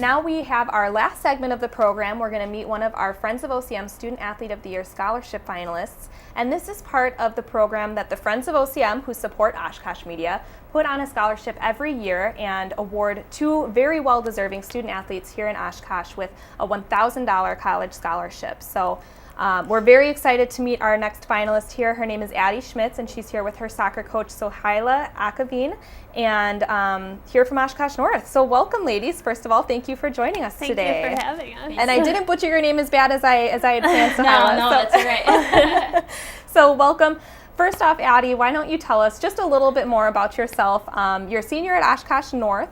now we have our last segment of the program. We're going to meet one of our Friends of OCM Student Athlete of the Year Scholarship finalists. And this is part of the program that the Friends of OCM, who support Oshkosh Media, put on a scholarship every year and award 2 very well-deserving student athletes here in Oshkosh with a $1,000 college scholarship. So we're very excited to meet our next finalist here. Her name is Addie Schmitz, and she's here with her soccer coach, Sohaila Akavin, and here from Oshkosh North. So welcome, ladies. First of all, thank you for joining us today. Thank you for having us. And I didn't butcher your name as bad as I had planned, Sohaila. No, that's all right. So welcome. First off, Addie, why don't you tell us just a little bit more about yourself? You're a senior at Oshkosh North,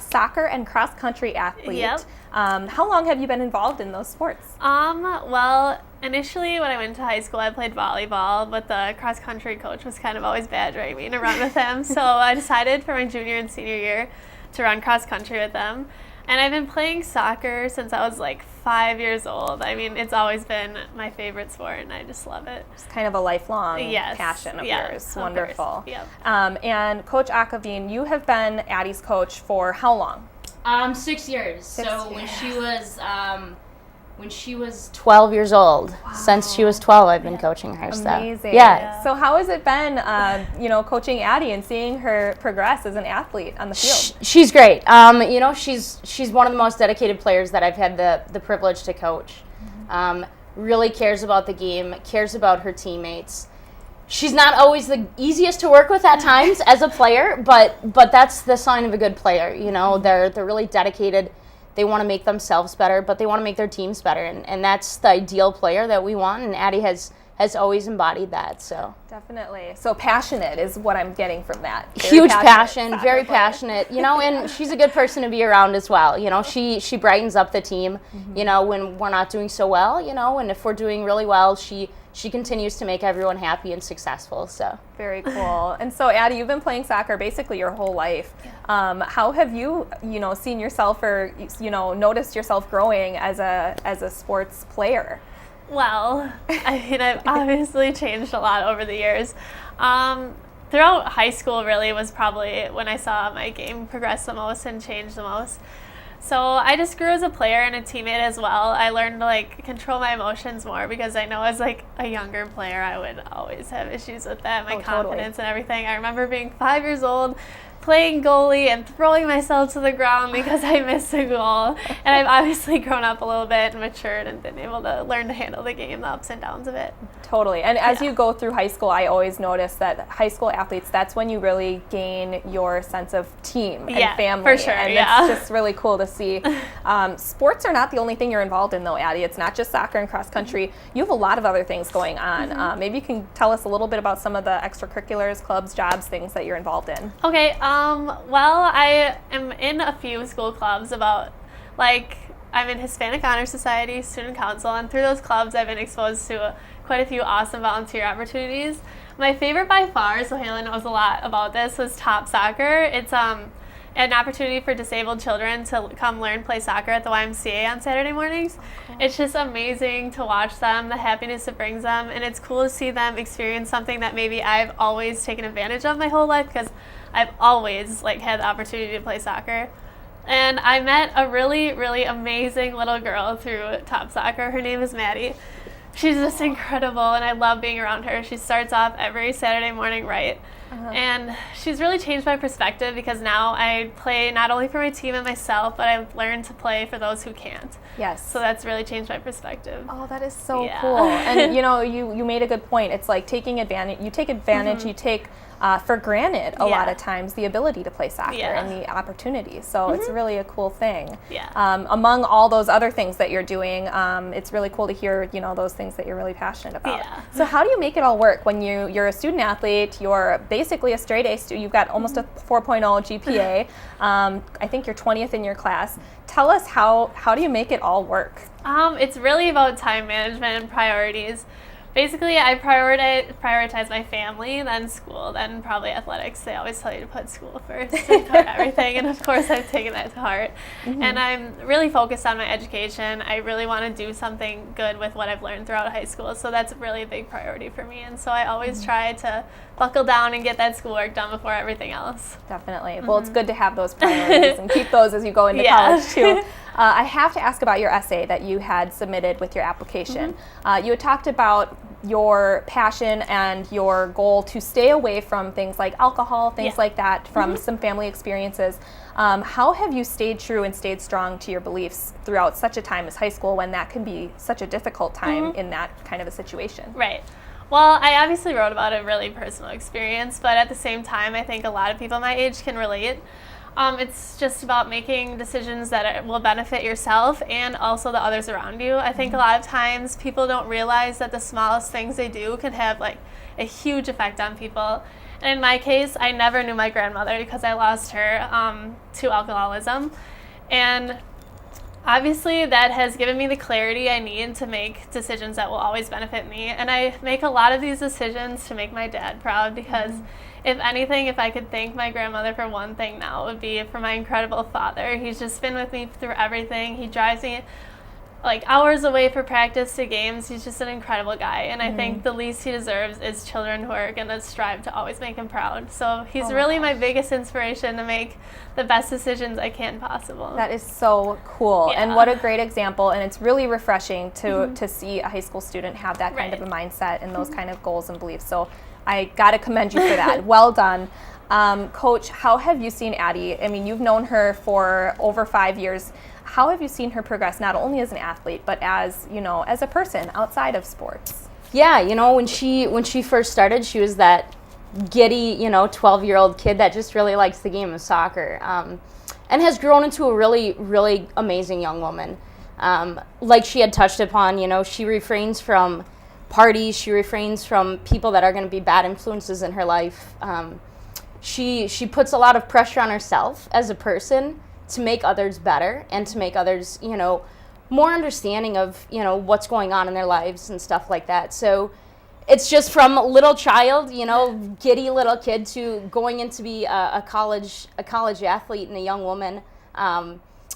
soccer and cross-country athlete. Yep. How long have you been involved in those sports? Well, initially when I went to high school, I played volleyball, but the cross-country coach was kind of always badgering me to run with him. So I decided for my junior and senior year to run cross-country with them. And I've been playing soccer since I was like 5 years old. I mean, it's always been my favorite sport, and I just love it. It's kind of a lifelong passion of yours. Wonderful. Yep. And Coach Akavin, you have been Addie's coach for how long? 6 years. 6 so years. when she was 12 years old, since she was 12, I've been coaching her. Amazing. So, yeah. So how has it been, coaching Addie and seeing her progress as an athlete on the field? She's great. She's one of the most dedicated players that I've had the privilege to coach. Really cares about the game, cares about her teammates. She's not always the easiest to work with at times as a player, but that's the sign of a good player. You know, they're really dedicated. They want to make themselves better, but they want to make their teams better, and that's the ideal player that we want, and Addie has always embodied that. So definitely. So passionate is what I'm getting from that. Huge passion, very passionate, and she's a good person to be around as well. She brightens up the team, when we're not doing so well, and if we're doing really well, she continues to make everyone happy and successful. So very cool. And so, Addie, you've been playing soccer basically your whole life. How have you, seen yourself or noticed yourself growing as a sports player? Well, I mean, I've obviously changed a lot over the years. Throughout high school, really, was probably when I saw my game progress the most and change the most. So I just grew as a player and a teammate as well. I learned to control my emotions more, because I know as a younger player I would always have issues with that, my confidence and everything. I remember being 5 years old, playing goalie and throwing myself to the ground because I missed a goal. And I've obviously grown up a little bit and matured and been able to learn to handle the game, the ups and downs of it. Totally. And as you go through high school, I always notice that high school athletes, that's when you really gain your sense of team and family. For sure. And it's just really cool to see. Sports are not the only thing you're involved in, though, Addie. It's not just soccer and cross country. You have a lot of other things going on. Maybe you can tell us a little bit about some of the extracurriculars, clubs, jobs, things that you're involved in. Okay. Well, I am in a few school clubs I'm in Hispanic Honor Society, Student Council, and through those clubs I've been exposed to quite a few awesome volunteer opportunities. My favorite by far, Sohaila knows a lot about this, was Top Soccer. It's an opportunity for disabled children to come play soccer at the YMCA on Saturday mornings. Cool. It's just amazing to watch them, the happiness it brings them, and it's cool to see them experience something that maybe I've always taken advantage of my whole life, because I've always had the opportunity to play soccer. And I met a really, really amazing little girl through Top Soccer. Her name is Maddie. She's just incredible, and I love being around her. She starts off every Saturday morning right. And she's really changed my perspective, because now I play not only for my team and myself, but I've learned to play for those who can't. Yes. So that's really changed my perspective. Oh, that is so cool. And you made a good point. It's like taking advantage. You take advantage. You take for granted a lot of times the ability to play soccer and the opportunity. So it's really a cool thing. Yeah. Among all those other things that you're doing, it's really cool to hear those things that you're really passionate about. Yeah. So how do you make it all work when you're a student athlete? You're basically a straight A student. You've got almost a 4.0 GPA. I think you're 20th in your class. Tell us how do you make it all work? It's really about time management and priorities. basically I prioritize my family, then school, then probably athletics. They always tell you to put school first and put everything, and of course I've taken that to heart. And I'm really focused on my education. I really want to do something good with what I've learned throughout high school, so that's really a big priority for me. And so I always try to buckle down and get that schoolwork done before everything else. Definitely. Well, it's good to have those priorities and keep those as you go into college too. I have to ask about your essay that you had submitted with your application. You had talked about your passion and your goal to stay away from things like alcohol, things like that, from some family experiences. How have you stayed true and stayed strong to your beliefs throughout such a time as high school, when that can be such a difficult time in that kind of a situation? Right. Well, I obviously wrote about a really personal experience, but at the same time, I think a lot of people my age can relate. It's just about making decisions that will benefit yourself and also the others around you. I think a lot of times people don't realize that the smallest things they do can have like a huge effect on people. And in my case, I never knew my grandmother because I lost her to alcoholism. And obviously that has given me the clarity I need to make decisions that will always benefit me. And I make a lot of these decisions to make my dad proud, because if anything, if I could thank my grandmother for one thing now, it would be for my incredible father. He's just been with me through everything. He drives me like hours away for practice to games. He's just an incredible guy. And I think the least he deserves is children who are going to strive to always make him proud. So he's really my biggest inspiration to make the best decisions I can possible. That is so cool. And what a great example. And it's really refreshing to see a high school student have that kind of a mindset and those kind of goals and beliefs. So I got to commend you for that. Well done. Coach, how have you seen Addie? I mean, you've known her for over 5 years. How have you seen her progress, not only as an athlete, but as, you know, as a person outside of sports? Yeah, you know, when she first started, she was that giddy, 12-year-old kid that just really likes the game of soccer, and has grown into a really, really amazing young woman. Like she had touched upon, she refrains from parties, she refrains from people that are going to be bad influences in her life. She puts a lot of pressure on herself as a person to make others better and to make others, more understanding of, what's going on in their lives and stuff like that. So it's just from a little child, giddy little kid, to going in to be a college athlete and a young woman.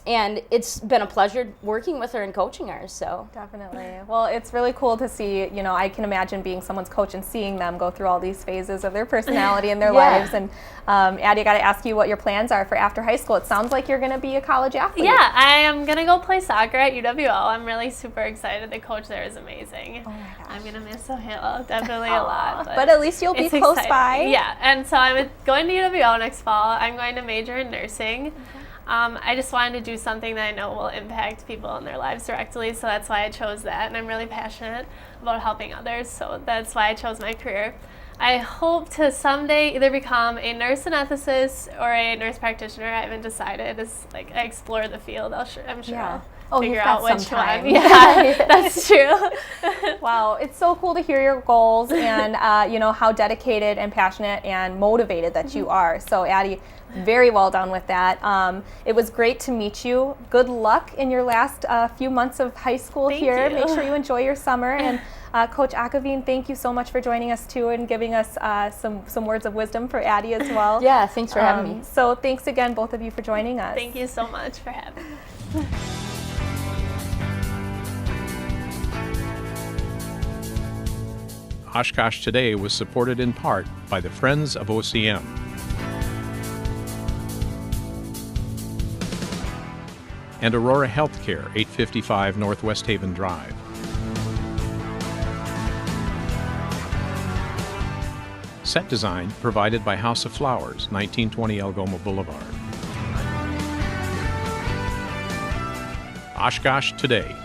And it's been a pleasure working with her and coaching her. So definitely. Well, it's really cool to see, I can imagine being someone's coach and seeing them go through all these phases of their personality and their lives. And Addie, I got to ask you what your plans are for after high school. It sounds like you're going to be a college athlete. Yeah, I am going to go play soccer at UWO. I'm really super excited. The coach there is amazing. Oh my gosh. I'm going to miss the hill definitely a lot. But at least you'll be close by. Yeah, and so I'm going to UWO next fall. I'm going to major in nursing. I just wanted to do something that I know will impact people in their lives directly, so that's why I chose that, and I'm really passionate about helping others, so that's why I chose my career. I hope to someday either become a nurse anesthetist or a nurse practitioner. I haven't decided. As I explore the field, I'm sure I'll figure out which one. Yeah, that's true. Wow, it's so cool to hear your goals and how dedicated and passionate and motivated that you are. So Addie, very well done with that. It was great to meet you. Good luck in your last few months of high school here. Make sure you enjoy your summer. And Coach Akavine, thank you so much for joining us too and giving us some words of wisdom for Addie as well. Yeah, thanks for having me. So thanks again, both of you, for joining us. Thank you so much for having me. Oshkosh Today was supported in part by the Friends of OCM. And Aurora Healthcare, 855 Northwest Haven Drive. Set design provided by House of Flowers, 1920 Algoma Boulevard. Oshkosh Today.